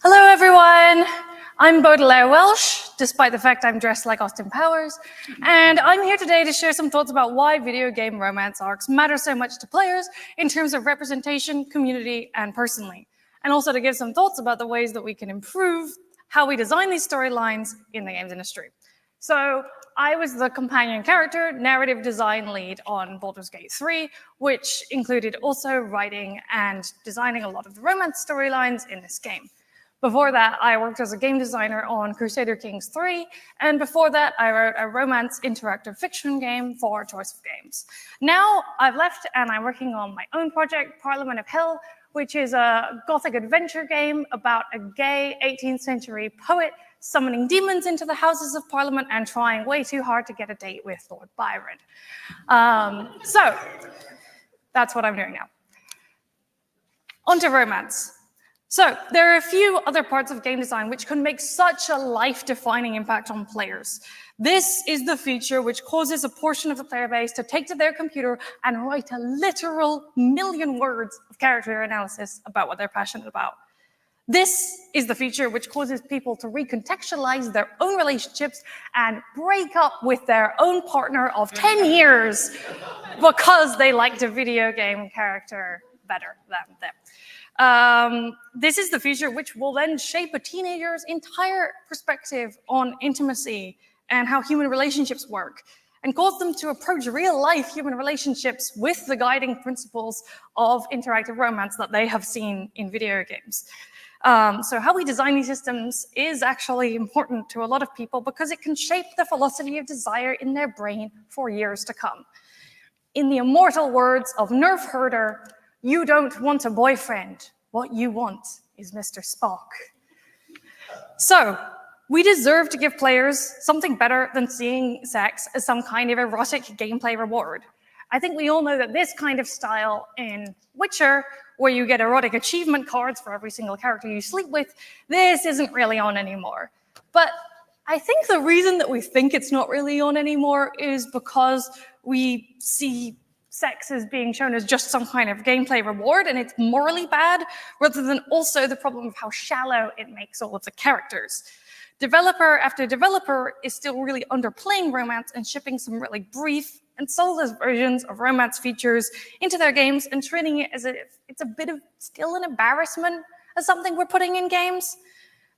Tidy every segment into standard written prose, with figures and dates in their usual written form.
Hello, everyone. I'm Baldur Welsh, despite the fact I'm dressed like Austin Powers, and I'm here today to share some thoughts about why video game romance arcs matter so much to players in terms of representation, community, and personally, and also to give some thoughts about the ways that we can improve how we design these storylines in the games industry. So I was the companion character, narrative design lead on Baldur's Gate 3, which included also writing and designing a lot of the romance storylines in this game. Before that, I worked as a game designer on Crusader Kings 3, and before that, I wrote a romance interactive fiction game for Choice of Games. Now, I've left and I'm working on my own project, Parliament of Hell, which is a gothic adventure game about a gay 18th century poet summoning demons into the Houses of Parliament and trying way too hard to get a date with Lord Byron. So, that's what I'm doing now. On to romance. So, there are a few other parts of game design which can make such a life-defining impact on players. This is the feature which causes a portion of the player base to take to their computer and write a literal million words of character analysis about what they're passionate about. This is the feature which causes people to recontextualize their own relationships and break up with their own partner of 10 years because they liked a video game character better than them. This is the feature which will then shape a teenager's entire perspective on intimacy and how human relationships work, and cause them to approach real-life human relationships with the guiding principles of interactive romance that they have seen in video games. So how we design these systems is actually important to a lot of people because it can shape the velocity of desire in their brain for years to come. In the immortal words of Nerf Herder, you don't want a boyfriend. What you want is Mr. Spock. So, we deserve to give players something better than seeing sex as some kind of erotic gameplay reward. I think we all know that this kind of style in Witcher, where you get erotic achievement cards for every single character you sleep with, this isn't really on anymore. But I think the reason that we think it's not really on anymore is because we see sex as being shown as just some kind of gameplay reward, and it's morally bad, rather than also the problem of how shallow it makes all of the characters. Developer after developer is still really underplaying romance and shipping some really brief and soulless versions of romance features into their games and treating it as if it's a bit of still an embarrassment as something we're putting in games.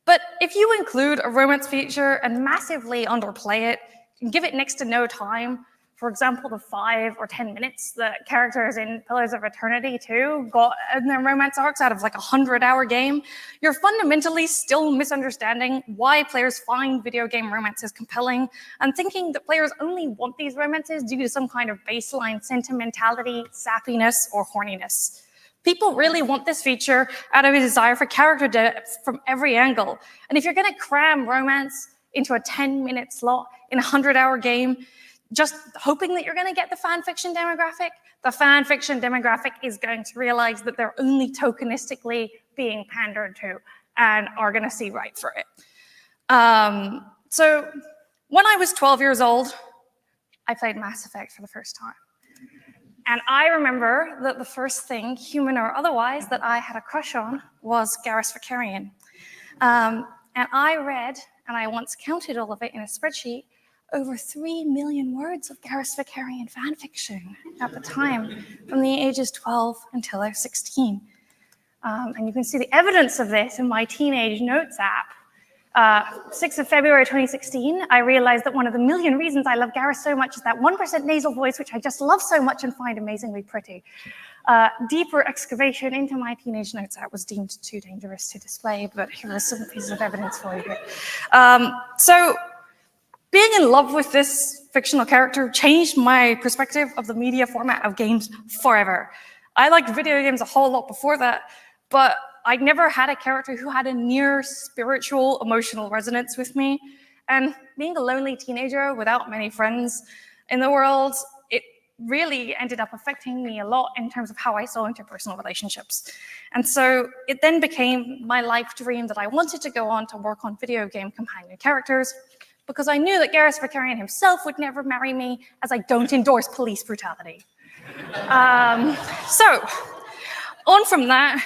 But if you include a romance feature and massively underplay it, and give it next to no time, for example, the 5 or 10 minutes that characters in Pillars of Eternity 2 got in their romance arcs out of like a 100-hour game, you're fundamentally still misunderstanding why players find video game romances compelling and thinking that players only want these romances due to some kind of baseline sentimentality, sappiness, or horniness. People really want this feature out of a desire for character depth from every angle. And if you're going to cram romance into a 10-minute slot in a 100-hour game, just hoping that you're going to get the fan fiction demographic, the fan fiction demographic is going to realize that they're only tokenistically being pandered to and are going to see right for it. So when I was 12 years old, I played Mass Effect for the first time. And I remember that the first thing, human or otherwise, that I had a crush on was Garrus Vakarian. And I read, and I once counted all of it in a spreadsheet, over 3 million words of Garrus Vakarian fanfiction at the time, from the ages 12 until I was 16. And you can see the evidence of this in my teenage notes app. 6th of February 2016, I realized that one of the million reasons I love Garrus so much is that 1% nasal voice, which I just love so much and find amazingly pretty. Deeper excavation into my teenage notes app was deemed too dangerous to display, but here are some pieces of evidence for you here. So, being in love with this fictional character changed my perspective of the media format of games forever. I liked video games a whole lot before that, but I'd never had a character who had a near spiritual, emotional resonance with me. And being a lonely teenager without many friends in the world, it really ended up affecting me a lot in terms of how I saw interpersonal relationships. And so it then became my life dream that I wanted to go on to work on video game companion characters, because I knew that Garrus Vakarian himself would never marry me, as I don't endorse police brutality. So, on from that,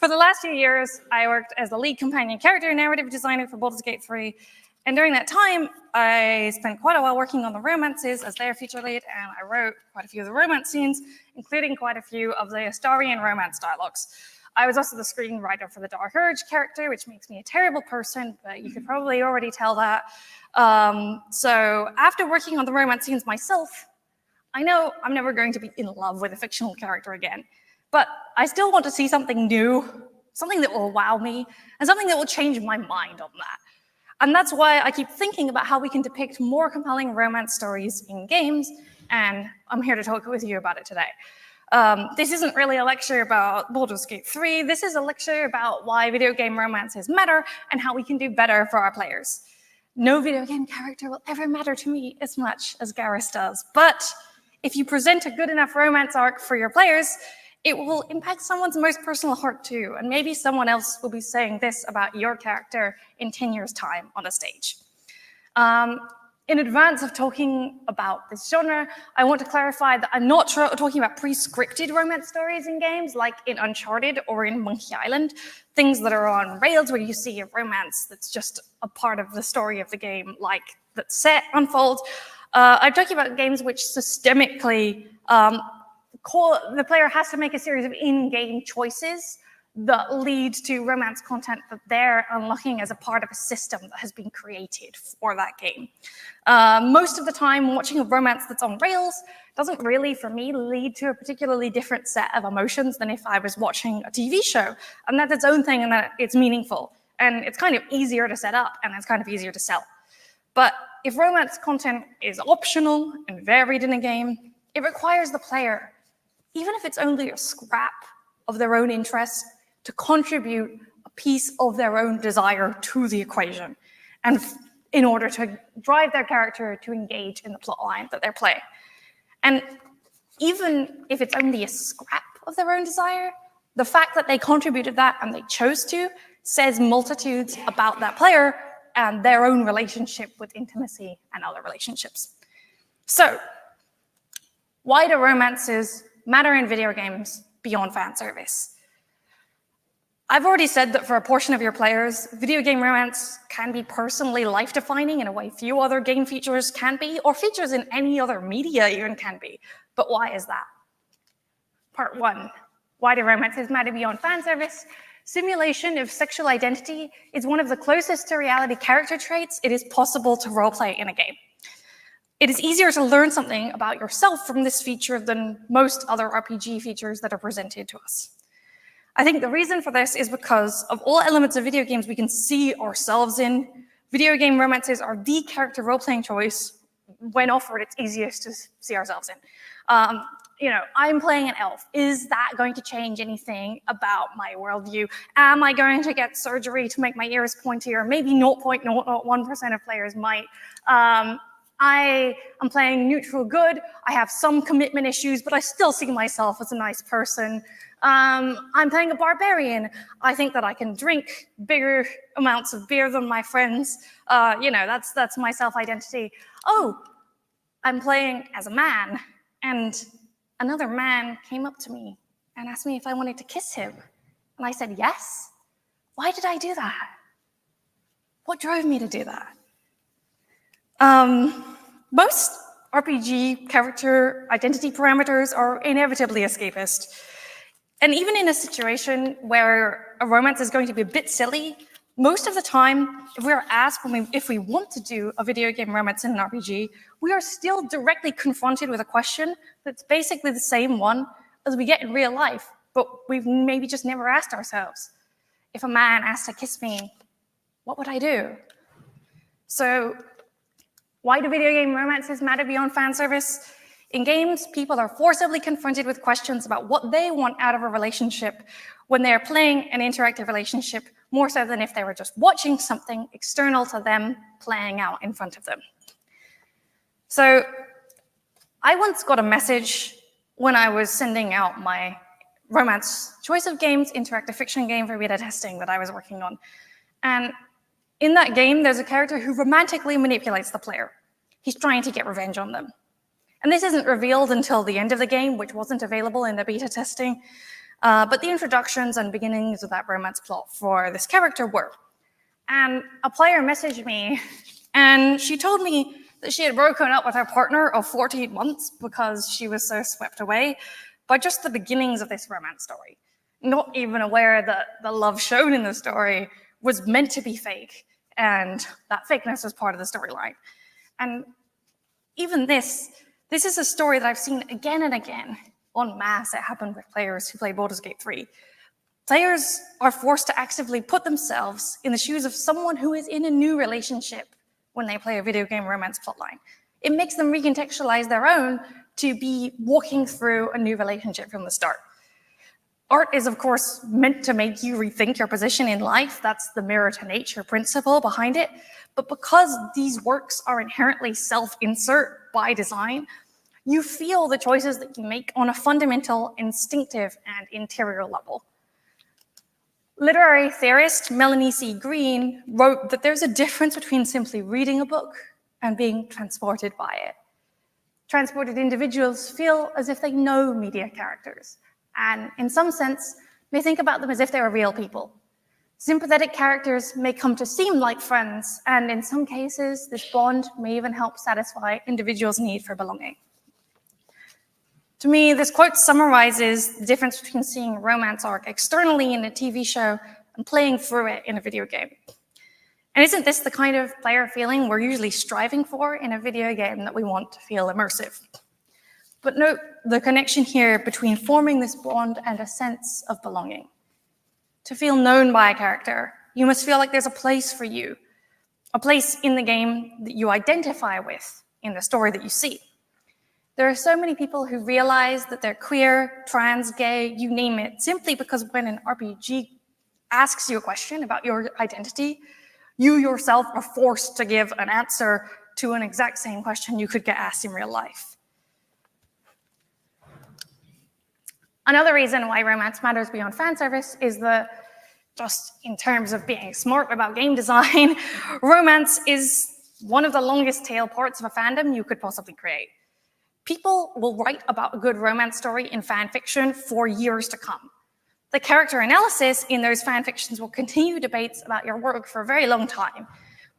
For the last few years, I worked as the lead companion character and narrative designer for Baldur's Gate 3. And during that time, I spent quite a while working on the romances as their feature lead, and I wrote quite a few of the romance scenes, including quite a few of the Astarian romance dialogues. I was also the screenwriter for the Dark Urge character, which makes me a terrible person, but you could probably already tell that. So after working on the romance scenes myself, I know I'm never going to be in love with a fictional character again, but I still want to see something new, something that will wow me, and something that will change my mind on that. And that's why I keep thinking about how we can depict more compelling romance stories in games, and I'm here to talk with you about it today. This isn't really a lecture about Baldur's Gate 3, this is a lecture about why video game romances matter and how we can do better for our players. No video game character will ever matter to me as much as Garrus does, but if you present a good enough romance arc for your players, it will impact someone's most personal heart too, and maybe someone else will be saying this about your character in 10 years' time on a stage. In advance of talking about this genre, I want to clarify that I'm not talking about pre-scripted romance stories in games like in Uncharted or in Monkey Island, things that are on rails where you see a romance that's just a part of the story of the game, like that set unfolds. I'm talking about games which systemically the player has to make a series of in-game choices that lead to romance content that they're unlocking as a part of a system that has been created for that game. Most of the time, watching a romance that's on rails doesn't really, for me, lead to a particularly different set of emotions than if I was watching a TV show. And that's its own thing and that it's meaningful. And it's kind of easier to set up and it's kind of easier to sell. But if romance content is optional and varied in a game, it requires the player, even if it's only a scrap of their own interest, to contribute a piece of their own desire to the equation, and in order to drive their character to engage in the plot line that they're playing. And even if it's only a scrap of their own desire, the fact that they contributed that and they chose to says multitudes about that player and their own relationship with intimacy and other relationships. So, why do romances matter in video games beyond fan service? I've already said that for a portion of your players, video game romance can be personally life-defining in a way few other game features can be, or features in any other media even can be. But why is that? Part 1, why do romances matter beyond fan service? Simulation of sexual identity is one of the closest to reality character traits it is possible to roleplay in a game. It is easier to learn something about yourself from this feature than most other RPG features that are presented to us. I think the reason for this is because of all elements of video games we can see ourselves in, video game romances are the character role-playing choice when offered it's easiest to see ourselves in. I'm playing an elf. Is that going to change anything about my worldview? Am I going to get surgery to make my ears pointier? Maybe 0.01% of players might. I am playing neutral good. I have some commitment issues, but I still see myself as a nice person. I'm playing a barbarian. I think that I can drink bigger amounts of beer than my friends. That's my self-identity. Oh, I'm playing as a man, and another man came up to me and asked me if I wanted to kiss him. And I said, yes. Why did I do that? What drove me to do that? Most RPG character identity parameters are inevitably escapist. And even in a situation where a romance is going to be a bit silly, most of the time, if we're asked if we want to do a video game romance in an RPG, we are still directly confronted with a question that's basically the same one as we get in real life, but we've maybe just never asked ourselves. If a man asked to kiss me, what would I do? So, why do video game romances matter beyond fan service? In games, people are forcibly confronted with questions about what they want out of a relationship when they're playing an interactive relationship, more so than if they were just watching something external to them playing out in front of them. So, I once got a message when I was sending out my romance choice of games interactive fiction game for beta testing that I was working on. And in that game, there's a character who romantically manipulates the player. He's trying to get revenge on them. And this isn't revealed until the end of the game, which wasn't available in the beta testing. But the introductions and beginnings of that romance plot for this character were. And a player messaged me, and she told me that she had broken up with her partner of 14 months because she was so swept away by just the beginnings of this romance story, not even aware that the love shown in the story was meant to be fake, and that fakeness was part of the storyline. And even this is a story that I've seen again and again en masse. It happened with players who play Baldur's Gate 3. Players are forced to actively put themselves in the shoes of someone who is in a new relationship when they play a video game romance plotline. It makes them recontextualize their own to be walking through a new relationship from the start. Art is, of course, meant to make you rethink your position in life. That's the mirror to nature principle behind it. But because these works are inherently self-insert by design, you feel the choices that you make on a fundamental, instinctive, and interior level. Literary theorist Melanie C. Green wrote that there's a difference between simply reading a book and being transported by it. Transported individuals feel as if they know media characters, and in some sense, may think about them as if they were real people. Sympathetic characters may come to seem like friends, and in some cases, this bond may even help satisfy individuals' need for belonging. To me, this quote summarizes the difference between seeing a romance arc externally in a TV show and playing through it in a video game. And isn't this the kind of player feeling we're usually striving for in a video game that we want to feel immersive? But note the connection here between forming this bond and a sense of belonging. To feel known by a character, you must feel like there's a place for you, a place in the game that you identify with in the story that you see. There are so many people who realize that they're queer, trans, gay, you name it, simply because when an RPG asks you a question about your identity, you yourself are forced to give an answer to an exact same question you could get asked in real life. Another reason why romance matters beyond fan service is that, just in terms of being smart about game design, romance is one of the longest tail parts of a fandom you could possibly create. People will write about a good romance story in fan fiction for years to come. The character analysis in those fan fictions will continue debates about your work for a very long time.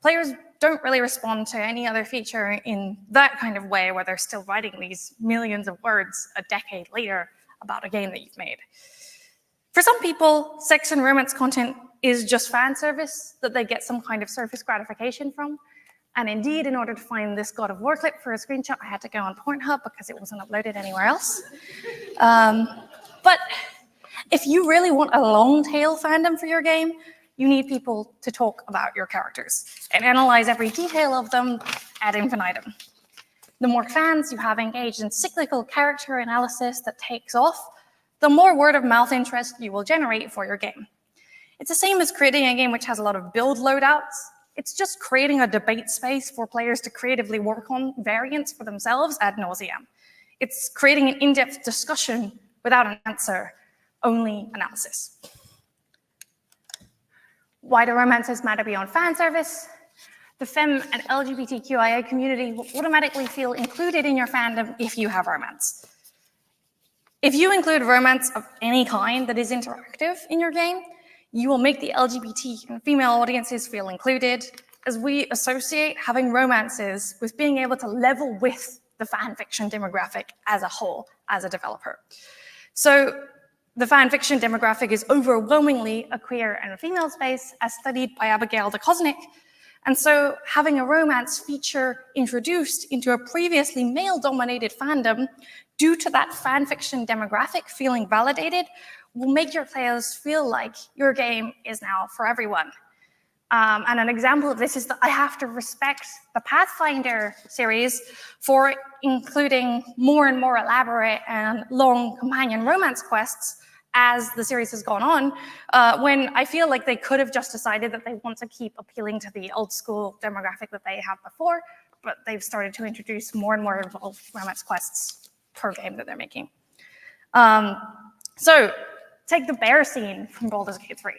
Players don't really respond to any other feature in that kind of way, where they're still writing these millions of words a decade later about a game that you've made. For some people, sex and romance content is just fan service that they get some kind of surface gratification from. And indeed, in order to find this God of War clip for a screenshot, I had to go on Pornhub because it wasn't uploaded anywhere else. But if you really want a long tail fandom for your game, you need people to talk about your characters and analyze every detail of them ad infinitum. The more fans you have engaged in cyclical character analysis that takes off, the more word-of-mouth interest you will generate for your game. It's the same as creating a game which has a lot of build loadouts. It's just creating a debate space for players to creatively work on variants for themselves ad nauseam. It's creating an in-depth discussion without an answer, only analysis. Why do romances matter beyond fan service? The femme and LGBTQIA community will automatically feel included in your fandom if you have romance. If you include romance of any kind that is interactive in your game, you will make the LGBT and female audiences feel included, as we associate having romances with being able to level with the fan fiction demographic as a whole, as a developer. So the fan fiction demographic is overwhelmingly a queer and female space, as studied by Abigail de Kosnik. And so having a romance feature introduced into a previously male-dominated fandom due to that fan fiction demographic feeling validated will make your players feel like your game is now for everyone. And an example of this is that I have to respect the Pathfinder series for including more and more elaborate and long companion romance quests as the series has gone on, when I feel like they could have just decided that they want to keep appealing to the old school demographic that they have before, but they've started to introduce more and more involved romance quests per game that they're making. So take the bear scene from Baldur's Gate 3.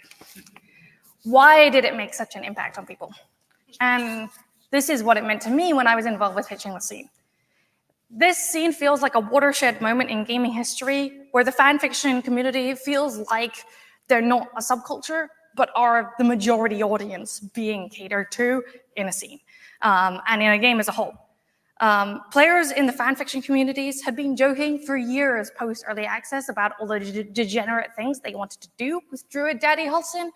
Why did it make such an impact on people? And this is what it meant to me when I was involved with pitching the scene. This scene feels like a watershed moment in gaming history where the fanfiction community feels like they're not a subculture, but are the majority audience being catered to in a scene and in a game as a whole. Players in the fanfiction communities had been joking for years post-early access about all the degenerate things they wanted to do with Druid Daddy Halsin,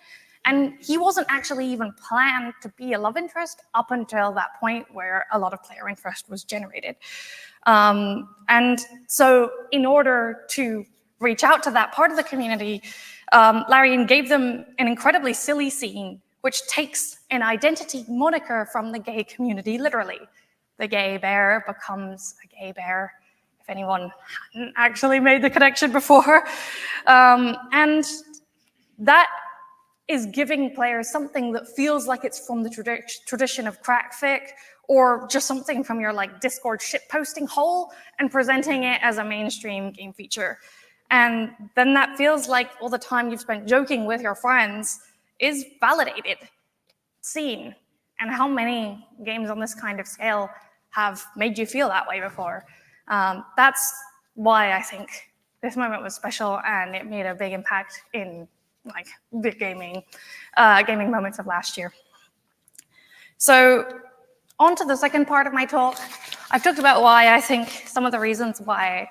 and he wasn't actually even planned to be a love interest up until that point where a lot of player interest was generated. And so in order to reach out to that part of the community, Larian gave them an incredibly silly scene which takes an identity moniker from the gay community literally. The gay bear becomes a gay bear, if anyone hadn't actually made the connection before. And that is giving players something that feels like it's from the tradition of crackfic, or just something from your Discord shitposting hole, and presenting it as a mainstream game feature. And then that feels like all the time you've spent joking with your friends is validated, seen. And how many games on this kind of scale have made you feel that way before? That's why I think this moment was special, and it made a big impact in the gaming moments of last year. So on to the second part of my talk. I've talked about why I think some of the reasons why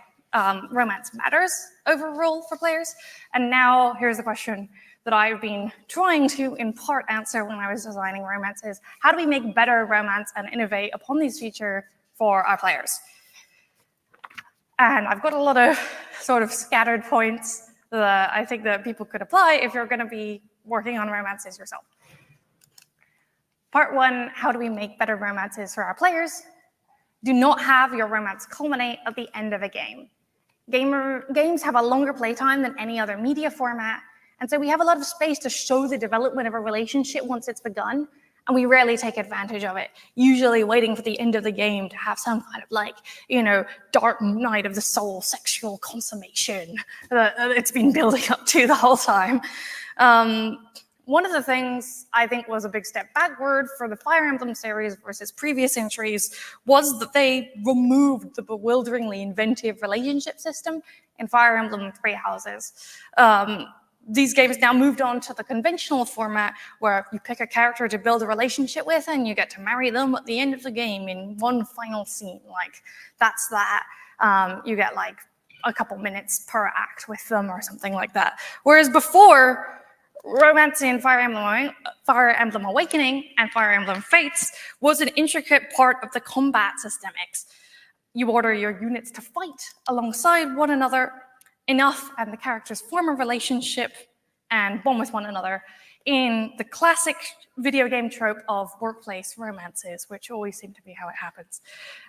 romance matters overall for players, and now here's the question that I've been trying to in part answer when I was designing romances. How do we make better romance and innovate upon these features for our players? And I've got a lot of sort of scattered points that I think that people could apply if you're going to be working on romances yourself. Part one, how do we make better romances for our players? Do not have your romance culminate at the end of a game. Games have a longer playtime than any other media format, and so we have a lot of space to show the development of a relationship once it's begun, and we rarely take advantage of it, usually waiting for the end of the game to have some kind of dark night of the soul sexual consummation that it's been building up to the whole time. One of the things I think was a big step backward for the Fire Emblem series versus previous entries was that they removed the bewilderingly inventive relationship system in Fire Emblem Three Houses. These games now moved on to the conventional format where you pick a character to build a relationship with and you get to marry them at the end of the game in one final scene. That's that. You get a couple minutes per act with them or something like that. Whereas before, romance in Fire Emblem Awakening and Fire Emblem Fates was an intricate part of the combat systemics. You order your units to fight alongside one another enough, and the characters form a relationship and bond with one another in the classic video game trope of workplace romances, which always seem to be how it happens.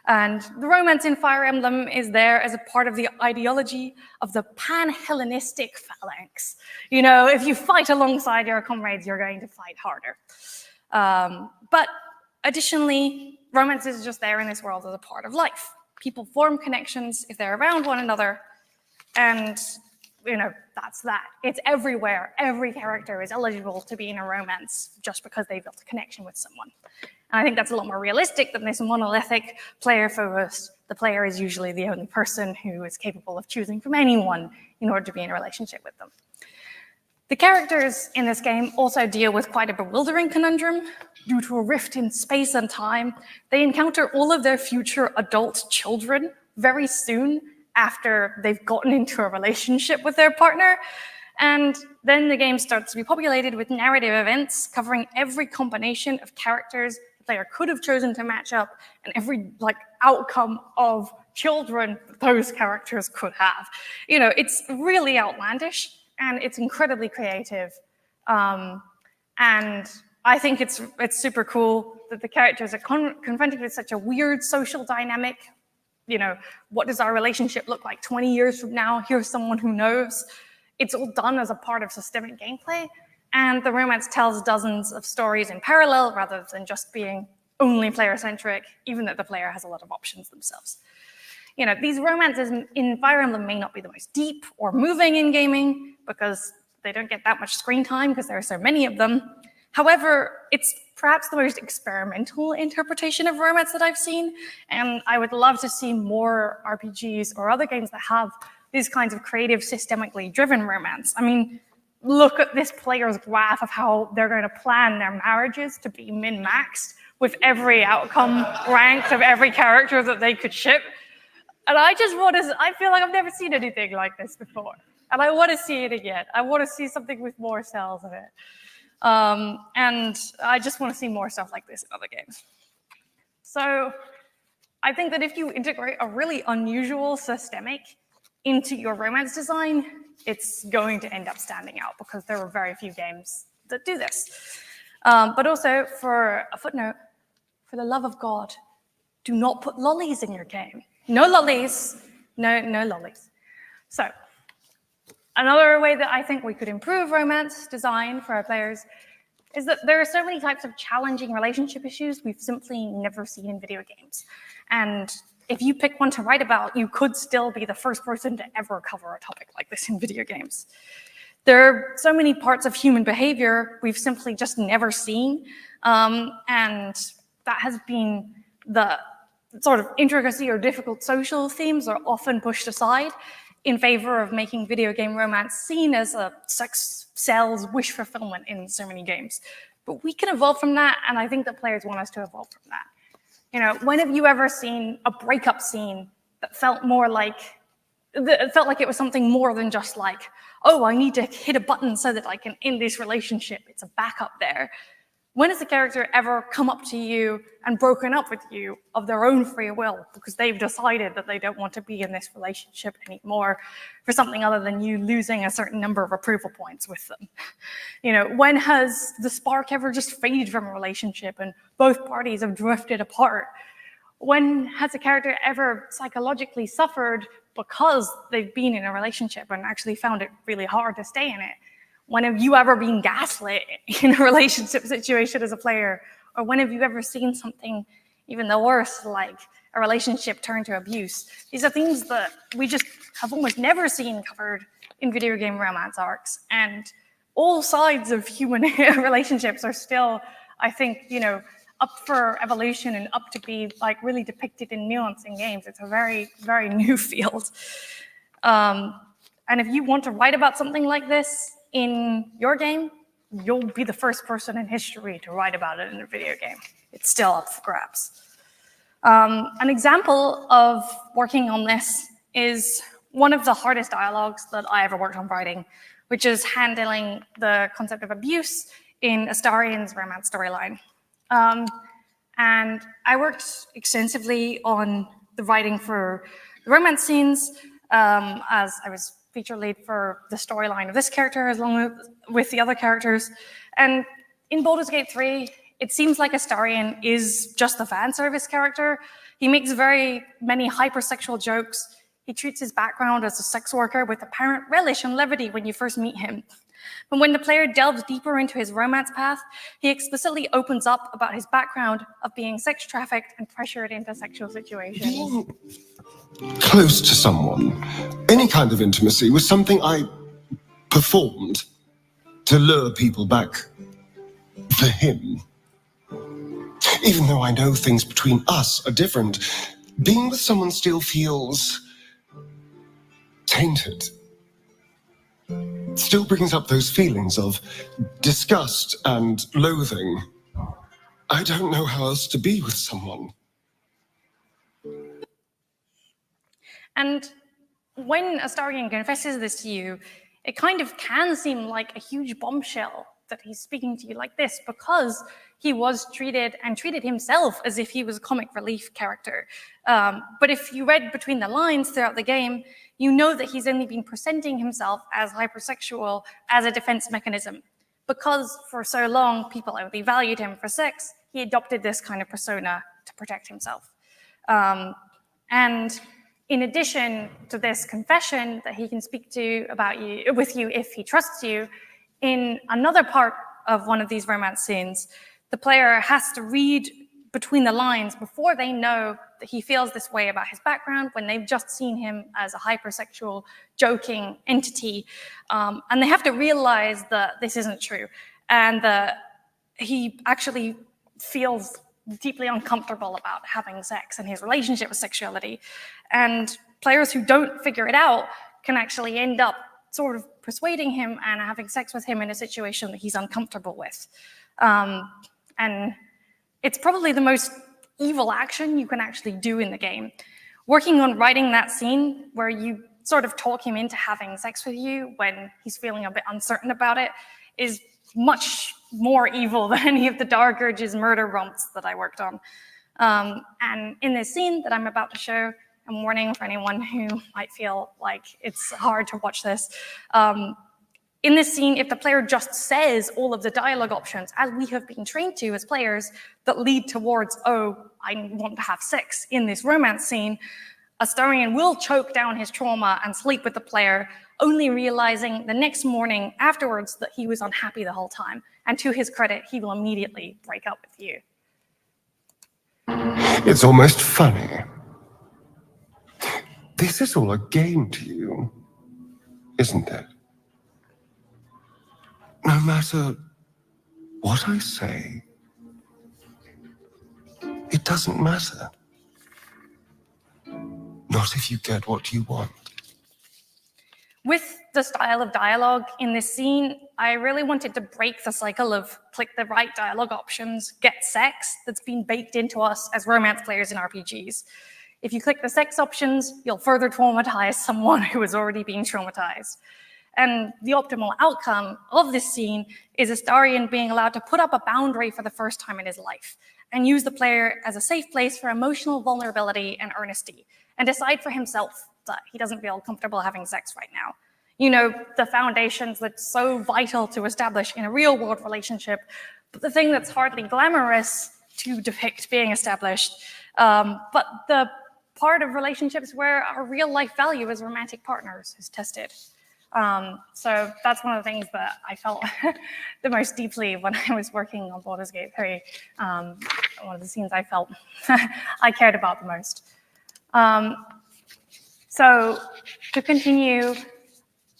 And the romance in Fire Emblem is there as a part of the ideology of the pan-Hellenistic phalanx. If you fight alongside your comrades, you're going to fight harder. But additionally, romance is just there in this world as a part of life. People form connections if they're around one another, and that's that. It's everywhere. Every character is eligible to be in a romance just because they built a connection with someone. And I think that's a lot more realistic than this monolithic player-focused. The player is usually the only person who is capable of choosing from anyone in order to be in a relationship with them. The characters in this game also deal with quite a bewildering conundrum. Due to a rift in space and time, they encounter all of their future adult children very soon after they've gotten into a relationship with their partner. And then the game starts to be populated with narrative events covering every combination of characters the player could have chosen to match up and every outcome of children those characters could have. It's really outlandish and it's incredibly creative. And I think it's super cool that the characters are confronted with such a weird social dynamic. What does our relationship look like 20 years from now? Here's someone who knows. It's all done as a part of systemic gameplay, and the romance tells dozens of stories in parallel rather than just being only player-centric, even though the player has a lot of options themselves. These romances in Fire Emblem may not be the most deep or moving in gaming because they don't get that much screen time because there are so many of them. However, it's perhaps the most experimental interpretation of romance that I've seen, and I would love to see more RPGs or other games that have these kinds of creative, systemically driven romance. I mean, look at this player's graph of how they're going to plan their marriages to be min-maxed with every outcome ranked of every character that they could ship. And I feel like I've never seen anything like this before. And I want to see it again. I want to see something with more cells in it. And I just want to see more stuff like this in other games. So I think that if you integrate a really unusual systemic into your romance design, it's going to end up standing out because there are very few games that do this. But also, for a footnote, for the love of God, do not put lollies in your game. No lollies, no lollies. So, another way that I think we could improve romance design for our players is that there are so many types of challenging relationship issues we've simply never seen in video games. And if you pick one to write about, you could still be the first person to ever cover a topic like this in video games. There are so many parts of human behavior we've simply just never seen, and that has been the sort of intricacy or difficult social themes are often pushed aside in favor of making video game romance seen as a sex sells wish fulfillment in so many games. But we can evolve from that, and I think that players want us to evolve from that. You know, when have you ever seen a breakup scene that felt like it was something more than just like, oh, I need to hit a button so that I can end this relationship. It's a backup there. When has a character ever come up to you and broken up with you of their own free will because they've decided that they don't want to be in this relationship anymore for something other than you losing a certain number of approval points with them? You know, when has the spark ever just faded from a relationship and both parties have drifted apart? When has a character ever psychologically suffered because they've been in a relationship and actually found it really hard to stay in it? When have you ever been gaslit in a relationship situation as a player? Or when have you ever seen something even the worse, like a relationship turned to abuse? These are things that we just have almost never seen covered in video game romance arcs. And all sides of human relationships are still, I think, you know, up for evolution and up to be like really depicted in nuance in games. It's a very, very new field. And if you want to write about something like this in your game, you'll be the first person in history to write about it in a video game. It's still up for grabs. An example of working on this is one of the hardest dialogues that I ever worked on writing, which is handling the concept of abuse in Astarian's romance storyline. And I worked extensively on the writing for the romance scenes, as I was feature lead for the storyline of this character as long with the other characters. And in Baldur's Gate 3, it seems like Astarion is just a fan service character. He makes very many hypersexual jokes. He treats his background as a sex worker with apparent relish and levity when you first meet him. But when the player delves deeper into his romance path, he explicitly opens up about his background of being sex trafficked and pressured into sexual situations. Being close to someone, any kind of intimacy, was something I performed to lure people back for him. Even though I know things between us are different, being with someone still feels tainted. Still brings up those feelings of disgust and loathing. I don't know how else to be with someone. And when Astarion confesses this to you, it kind of can seem like a huge bombshell that he's speaking to you like this because he was treated himself as if he was a comic relief character. But if you read between the lines throughout the game, you know that he's only been presenting himself as hypersexual as a defense mechanism. Because for so long, people only valued him for sex, he adopted this kind of persona to protect himself. And in addition to this confession that he can speak with you if he trusts you, in another part of one of these romance scenes, the player has to read between the lines before they know that he feels this way about his background when they've just seen him as a hypersexual, joking entity. And they have to realize that this isn't true and that he actually feels deeply uncomfortable about having sex and his relationship with sexuality. And players who don't figure it out can actually end up sort of persuading him and having sex with him in a situation that he's uncomfortable with. And it's probably the most evil action you can actually do in the game. Working on writing that scene where you sort of talk him into having sex with you when he's feeling a bit uncertain about it is much more evil than any of the Dark Urges murder romps that I worked on. And in this scene that I'm about to show, I'm warning for anyone who might feel like it's hard to watch this. In this scene, if the player just says all of the dialogue options, as we have been trained to as players, that lead towards, oh, I want to have sex in this romance scene, Astarion will choke down his trauma and sleep with the player, only realizing the next morning afterwards that he was unhappy the whole time. And to his credit, he will immediately break up with you. It's almost funny. This is all a game to you, isn't it? No matter what I say, it doesn't matter. Not if you get what you want. With the style of dialogue in this scene, I really wanted to break the cycle of click the right dialogue options, get sex, that's been baked into us as romance players in RPGs. If you click the sex options, you'll further traumatize someone who has already been traumatized. And the optimal outcome of this scene is Astarion being allowed to put up a boundary for the first time in his life and use the player as a safe place for emotional vulnerability and earnesty, and decide for himself that he doesn't feel comfortable having sex right now. You know, the foundations that's so vital to establish in a real-world relationship, but the thing that's hardly glamorous to depict being established, but the part of relationships where our real-life value as romantic partners is tested. So that's one of the things that I felt the most deeply when I was working on Baldur's Gate 3. One of the scenes I felt I cared about the most. So to continue,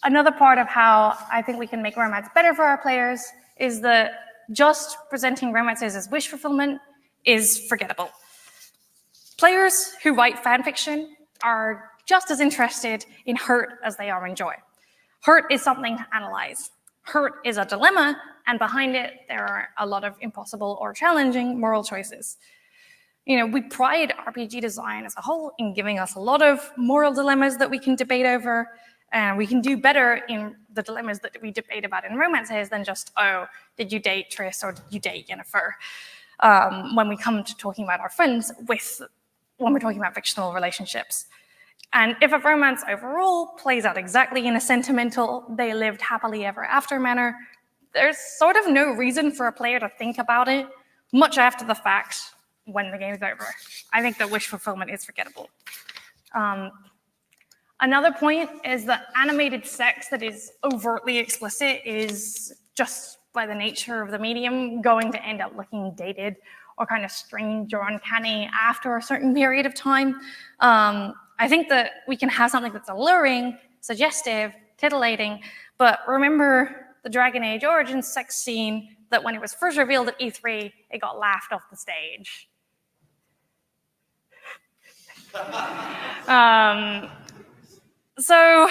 another part of how I think we can make romance better for our players is that just presenting romances as wish fulfillment is forgettable. Players who write fan fiction are just as interested in hurt as they are in joy. Hurt is something to analyze. Hurt is a dilemma, and behind it, there are a lot of impossible or challenging moral choices. You know, we pride RPG design as a whole in giving us a lot of moral dilemmas that we can debate over, and we can do better in the dilemmas that we debate about in romances than just, oh, did you date Triss or did you date Yennefer? When we come to talking about our friends when we're talking about fictional relationships. And if a romance overall plays out exactly in a sentimental, they lived happily ever after manner, there's sort of no reason for a player to think about it much after the fact when the game's over. I think that wish fulfillment is forgettable. Another point is that animated sex that is overtly explicit is just by the nature of the medium going to end up looking dated or kind of strange or uncanny after a certain period of time. I think that we can have something that's alluring, suggestive, titillating, but remember the Dragon Age Origins sex scene that when it was first revealed at E3, it got laughed off the stage. So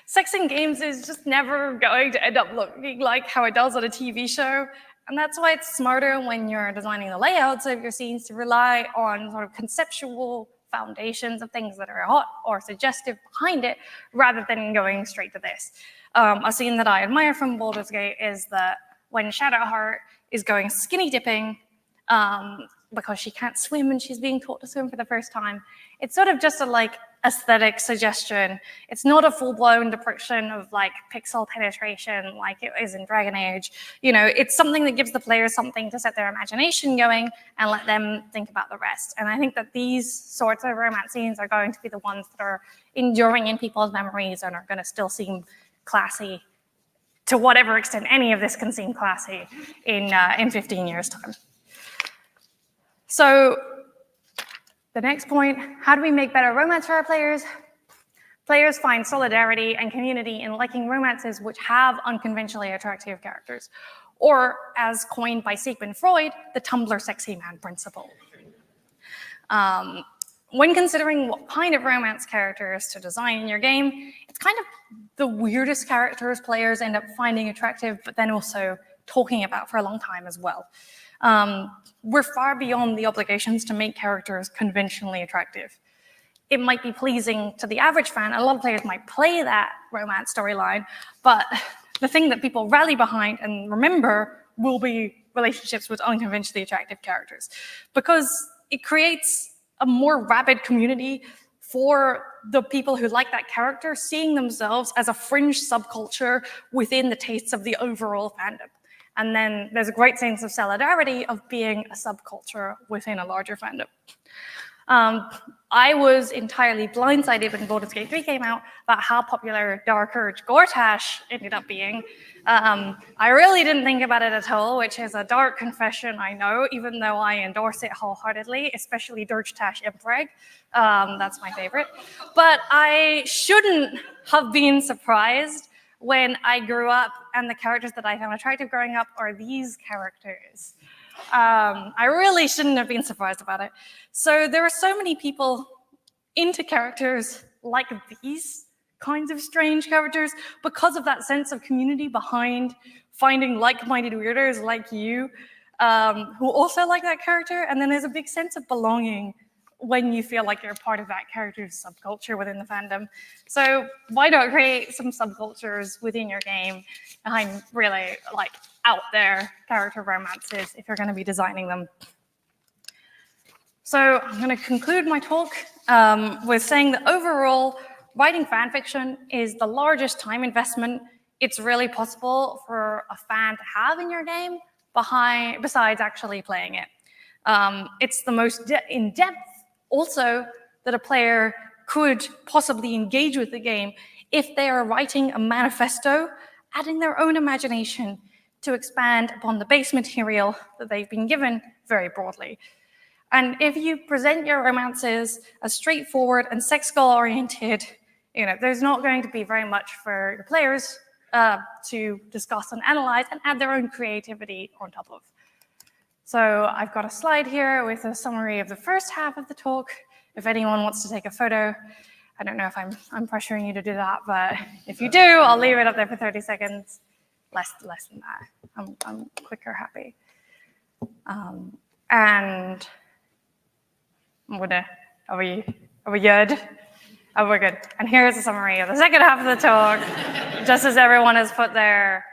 sex in games is just never going to end up looking like how it does on a TV show. And that's why it's smarter when you're designing the layouts of your scenes to rely on sort of conceptual foundations of things that are hot or suggestive behind it, rather than going straight to this. A scene that I admire from Baldur's Gate is that when Shadowheart is going skinny dipping, because she can't swim and she's being taught to swim for the first time, it's sort of just a like aesthetic suggestion. It's not a full-blown depiction of like pixel penetration like it is in Dragon Age. You know, it's something that gives the players something to set their imagination going and let them think about the rest. And I think that these sorts of romance scenes are going to be the ones that are enduring in people's memories and are going to still seem classy to whatever extent any of this can seem classy in 15 years' time. So the next point, how do we make better romance for our players? Players find solidarity and community in liking romances which have unconventionally attractive characters, or as coined by Sigmund Freud, the Tumblr sexy man principle. When considering what kind of romance characters to design in your game, it's kind of the weirdest characters players end up finding attractive, but then also talking about for a long time as well. We're far beyond the obligations to make characters conventionally attractive. It might be pleasing to the average fan. A lot of players might play that romance storyline, but the thing that people rally behind and remember will be relationships with unconventionally attractive characters, because it creates a more rabid community for the people who like that character, seeing themselves as a fringe subculture within the tastes of the overall fandom. And then there's a great sense of solidarity of being a subculture within a larger fandom. I was entirely blindsided when Baldur's Gate 3 came out about how popular Dark Urge Gortash ended up being. I really didn't think about it at all, which is a dark confession, I know, even though I endorse it wholeheartedly, especially Dirge-Tash Impreg. That's my favorite. But I shouldn't have been surprised when I grew up and the characters that I found attractive growing up are these characters. I really shouldn't have been surprised about it. So there are so many people into characters like these kinds of strange characters because of that sense of community behind finding like-minded weirdos like you who also like that character. And then there's a big sense of belonging when you feel like you're part of that character's subculture within the fandom. So why not create some subcultures within your game behind really like out there character romances if you're going to be designing them? So I'm going to conclude my talk with saying that overall, writing fan fiction is the largest time investment it's really possible for a fan to have in your game besides actually playing it. It's the most in-depth also that a player could possibly engage with the game if they are writing a manifesto, adding their own imagination to expand upon the base material that they've been given very broadly. And if you present your romances as straightforward and sex goal-oriented, there's not going to be very much for your players to discuss and analyze and add their own creativity on top of. So I've got a slide here with a summary of the first half of the talk. If anyone wants to take a photo, I don't know if I'm pressuring you to do that, but if you do, I'll leave it up there for 30 seconds. Less than that. I'm quicker happy. And I'm gonna, are we good? Oh, we're good. And here's a summary of the second half of the talk, just as everyone has put their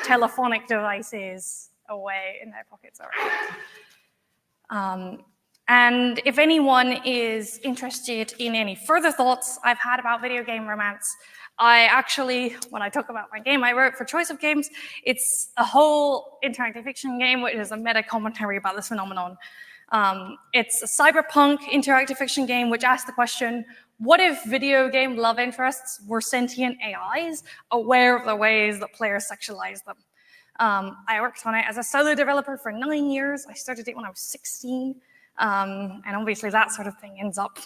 telephonic devices away in their pockets already. And if anyone is interested in any further thoughts I've had about video game romance, I actually, when I talk about my game I wrote for Choice of Games, it's a whole interactive fiction game which is a meta commentary about this phenomenon. It's a cyberpunk interactive fiction game which asks the question, what if video game love interests were sentient AIs aware of the ways that players sexualize them? I worked on it as a solo developer for 9 years. I started it when I was 16. And obviously that sort of thing ends up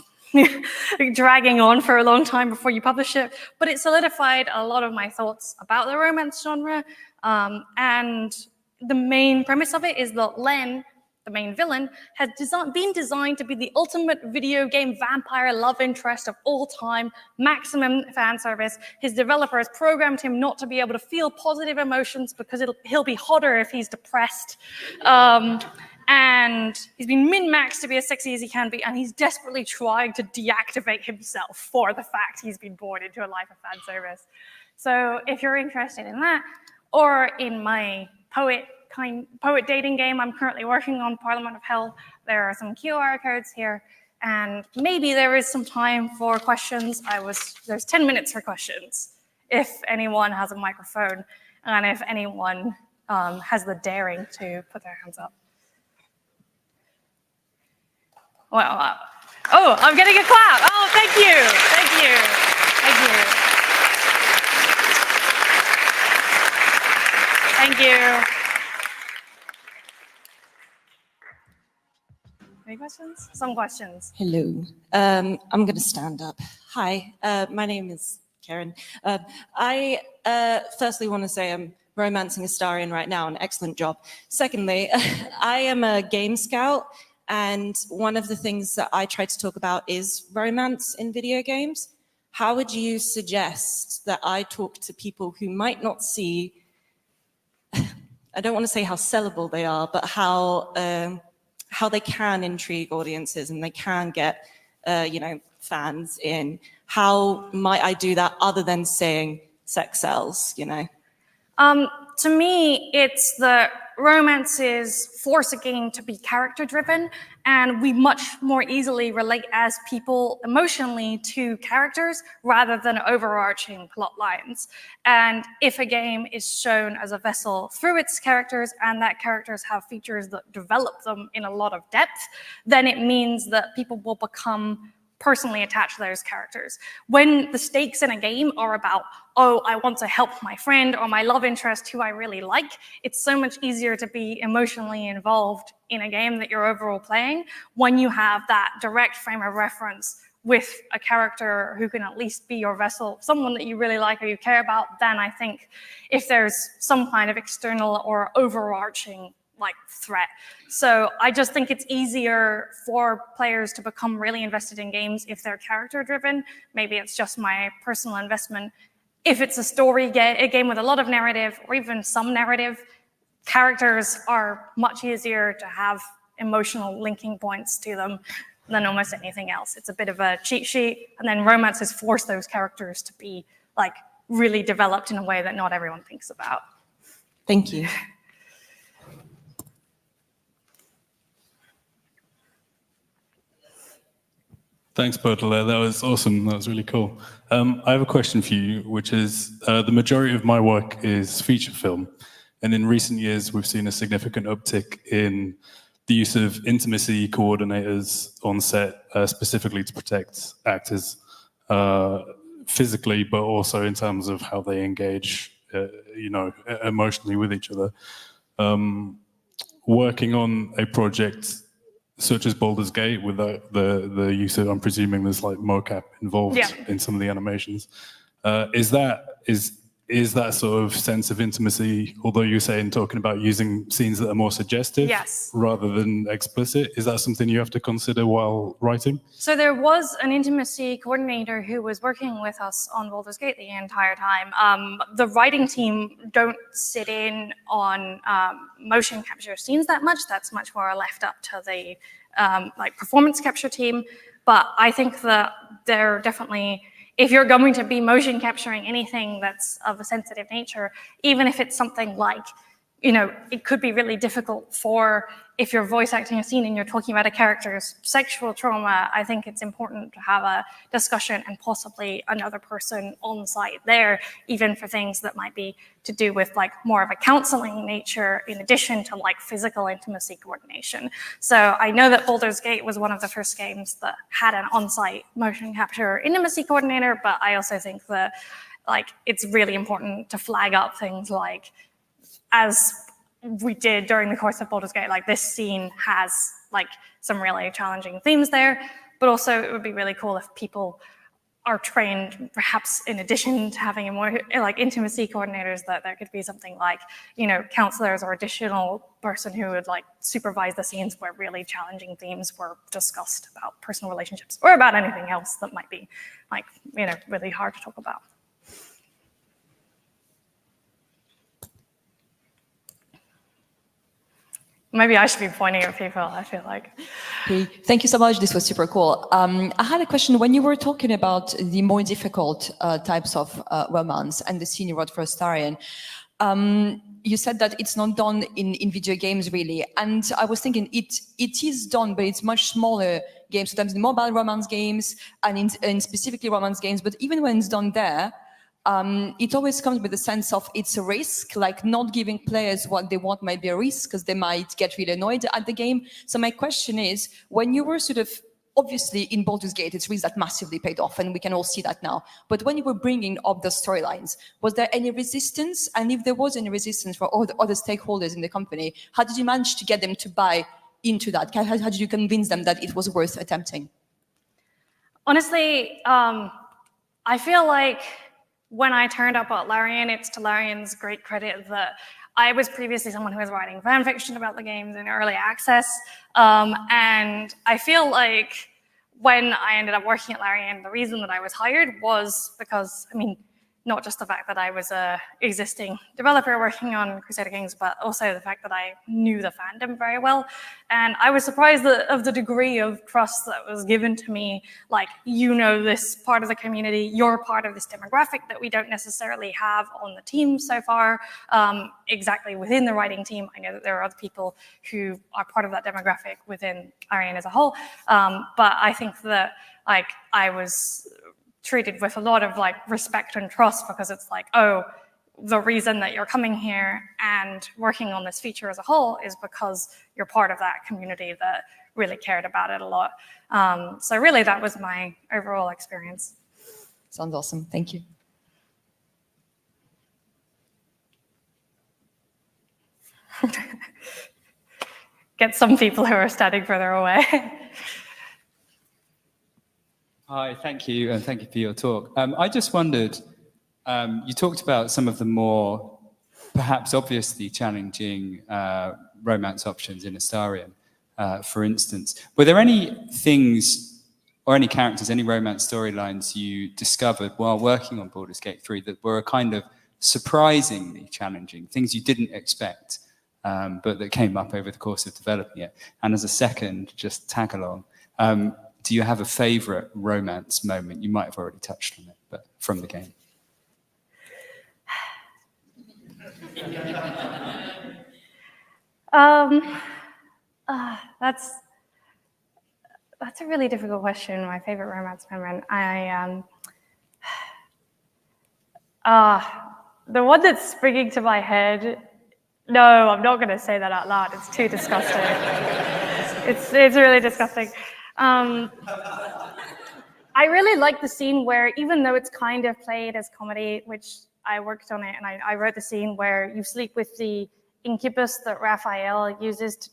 dragging on for a long time before you publish it. But it solidified a lot of my thoughts about the romance genre. And the main premise of it is that Len, the main villain, has been designed to be the ultimate video game vampire love interest of all time, maximum fan service. His developers programmed him not to be able to feel positive emotions because he'll be hotter if he's depressed. And he's been min-maxed to be as sexy as he can be, and he's desperately trying to deactivate himself for the fact he's been born into a life of fan service. So if you're interested in that, or in my poet dating game I'm currently working on, Parliament of Hell, there are some QR codes here, and maybe there is some time for questions. There's 10 minutes for questions, if anyone has a microphone, and if anyone has the daring to put their hands up. Well, oh, I'm getting a clap. Oh, thank you. Thank you. Thank you. Thank you. Any questions? Some questions. Hello. I'm going to stand up. Hi, my name is Karen. I firstly want to say I'm romancing Astarion right now, an excellent job. Secondly, I am a game scout, and one of the things that I try to talk about is romance in video games. How would you suggest that I talk to people who might not see, I don't want to say how sellable they are, but how they can intrigue audiences and they can get, fans in? How might I do that other than saying sex sells, To me, it's the romances force a game to be character-driven, and we much more easily relate as people emotionally to characters rather than overarching plot lines. And if a game is shown as a vessel through its characters, and that characters have features that develop them in a lot of depth, then it means that people will become personally attached to those characters. When the stakes in a game are about, oh, I want to help my friend or my love interest who I really like, it's so much easier to be emotionally involved in a game that you're overall playing when you have that direct frame of reference with a character who can at least be your vessel, someone that you really like or you care about. Then I think if there's some kind of external or overarching threat. So I just think it's easier for players to become really invested in games if they're character driven. Maybe it's just my personal investment. If it's a game with a lot of narrative or even some narrative, characters are much easier to have emotional linking points to them than almost anything else. It's a bit of a cheat sheet, and then romances force those characters to be really developed in a way that not everyone thinks about. Thank you. Thanks, Baudelaire. That was awesome. That was really cool. I have a question for you, which is the majority of my work is feature film. And in recent years, we've seen a significant uptick in the use of intimacy coordinators on set, specifically to protect actors physically, but also in terms of how they engage, emotionally with each other. Working on a project such as Baldur's Gate, with the use of, I'm presuming there's mocap involved in some of the animations. Is that sort of sense of intimacy, although you're talking about using scenes that are more suggestive rather than explicit, is that something you have to consider while writing? So there was an intimacy coordinator who was working with us on Baldur's Gate the entire time. The writing team don't sit in on motion capture scenes that much. That's much more left up to the performance capture team. But I think that they're definitely, if you're going to be motion capturing anything that's of a sensitive nature, even if it's something it could be really difficult if you're voice acting a scene and you're talking about a character's sexual trauma, I think it's important to have a discussion and possibly another person on site there, even for things that might be to do with more of a counseling nature in addition to physical intimacy coordination. So I know that Baldur's Gate was one of the first games that had an on-site motion capture intimacy coordinator, but I also think that it's really important to flag up things as we did during the course of Baldur's Gate, this scene has some really challenging themes there, but also it would be really cool if people are trained, perhaps in addition to having a more intimacy coordinators, that there could be something counselors or additional person who would supervise the scenes where really challenging themes were discussed about personal relationships or about anything else that might be really hard to talk about. Maybe I should be pointing at people, I feel like. Okay. Thank you so much. This was super cool. I had a question. When you were talking about the more difficult types of romance and the scene you wrote for Astarion, you said that it's not done in video games, really. And I was thinking it is done, but it's much smaller games, sometimes in mobile romance games and in specifically romance games. But even when it's done there, it always comes with a sense of it's a risk, not giving players what they want might be a risk because they might get really annoyed at the game. So my question is, when you were obviously in Baldur's Gate, it's really that massively paid off and we can all see that now. But when you were bringing up the storylines, was there any resistance? And if there was any resistance for all the other stakeholders in the company, how did you manage to get them to buy into that? How did you convince them that it was worth attempting? Honestly, I feel like when I turned up at Larian, it's to Larian's great credit that I was previously someone who was writing fan fiction about the games in early access. And I feel like when I ended up working at Larian, the reason that I was hired was because, I mean, not just the fact that I was an existing developer working on Crusader Kings, but also the fact that I knew the fandom very well. And I was surprised of the degree of trust that was given to me. Like, you know this part of the community, you're part of this demographic that we don't necessarily have on the team so far. Exactly within the writing team, I know that there are other people who are part of that demographic within Larian as a whole. But I think that like I was treated with a lot of like respect and trust, because it's like, oh, the reason that you're coming here and working on this feature as a whole is because you're part of that community that really cared about it a lot. So really that was my overall experience. Sounds awesome. Thank you. Get some people who are standing further away. Hi, thank you, and thank you for your talk. I just wondered, you talked about some of the more perhaps obviously challenging romance options in Astarion, for instance. Were there any things or any characters, any romance storylines you discovered while working on Baldur's Gate 3 that were kind of surprisingly challenging, things you didn't expect, but that came up over the course of developing it? And as a second, just tag along, do you have a favorite romance moment? You might have already touched on it, but from the game. That's a really difficult question. My favorite romance moment. The one that's springing to my head. No, I'm not going to say that out loud. It's too disgusting. It's really disgusting. I really like the scene where, even though it's kind of played as comedy, which I worked on it, and I wrote the scene where you sleep with the incubus that Raphael uses to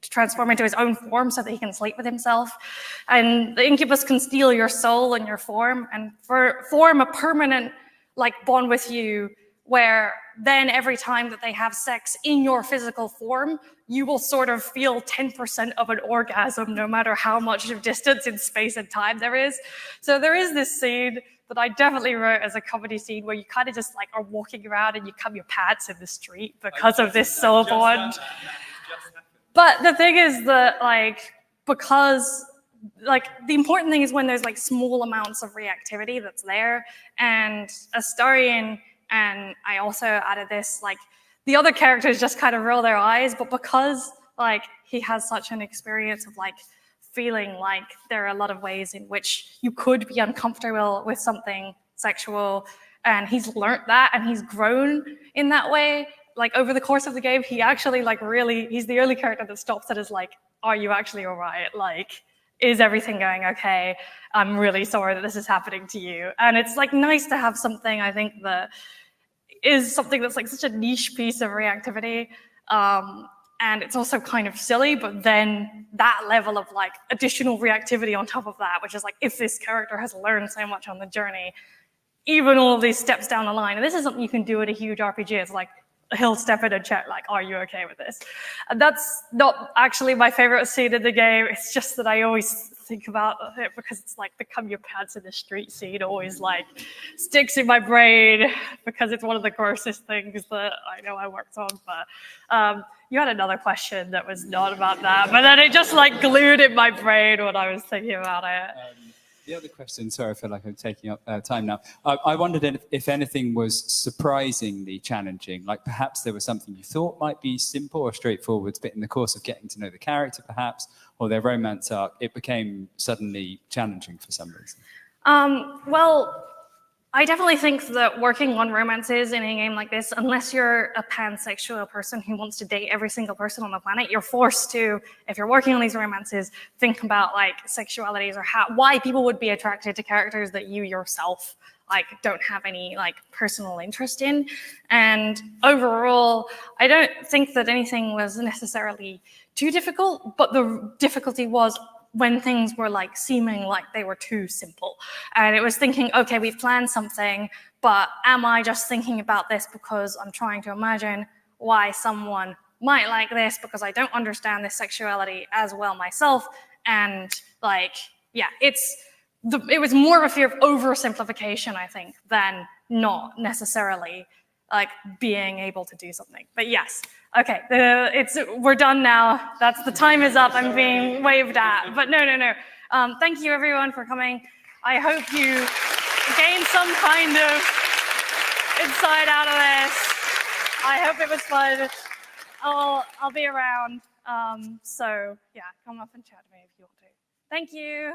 transform into his own form so that he can sleep with himself. And the incubus can steal your soul and your form and form a permanent like bond with you, where then every time that they have sex in your physical form, you will sort of feel 10% of an orgasm, no matter how much of distance in space and time there is. So there is this scene that I definitely wrote as a comedy scene where you kind of just like are walking around and you cum your pants in the street because of this soul bond. But the thing is that because the important thing is when there's like small amounts of reactivity that's there, and Astarion, and I also added this, like the other characters just kind of roll their eyes, but because like he has such an experience of like feeling like there are a lot of ways in which you could be uncomfortable with something sexual, and he's learnt that and he's grown in that way. Like over the course of the game, he actually he's the only character that stops and is like, are you actually all right? Like, is everything going okay? I'm really sorry that this is happening to you. And it's like nice to have something, I think, that is something that's like such a niche piece of reactivity. And it's also kind of silly, but then that level of like additional reactivity on top of that, which is like, if this character has learned so much on the journey, even all of these steps down the line, and this is something you can do in a huge RPG, it's like, he'll step in and check, like, are you okay with this? And that's not actually my favorite scene in the game. It's just that I always think about it because it's like the cum your pants in the street scene always like sticks in my brain because it's one of the grossest things that I know I worked on. But you had another question that was not about that, but then it just like glued in my brain when I was thinking about it. The other question, sorry, I feel like I'm taking up time now. I wondered if anything was surprisingly challenging, like perhaps there was something you thought might be simple or straightforward, but in the course of getting to know the character perhaps, or their romance arc, it became suddenly challenging for some reason. Well, I definitely think that working on romances in a game like this, unless you're a pansexual person who wants to date every single person on the planet, you're forced to, if you're working on these romances, think about like sexualities or why people would be attracted to characters that you yourself like don't have any like personal interest in. And overall, I don't think that anything was necessarily too difficult, but the difficulty was when things were like seeming like they were too simple. And it was thinking, okay, we've planned something, but am I just thinking about this because I'm trying to imagine why someone might like this because I don't understand this sexuality as well myself? And like, yeah, it was more of a fear of oversimplification, I think, than not necessarily like being able to do something. But yes, okay, we're done now. The time is up. I'm being waved at. But no. Thank you everyone for coming. I hope you gained some kind of insight out of this. I hope it was fun. I'll be around. So yeah, come up and chat to me if you want to. Thank you.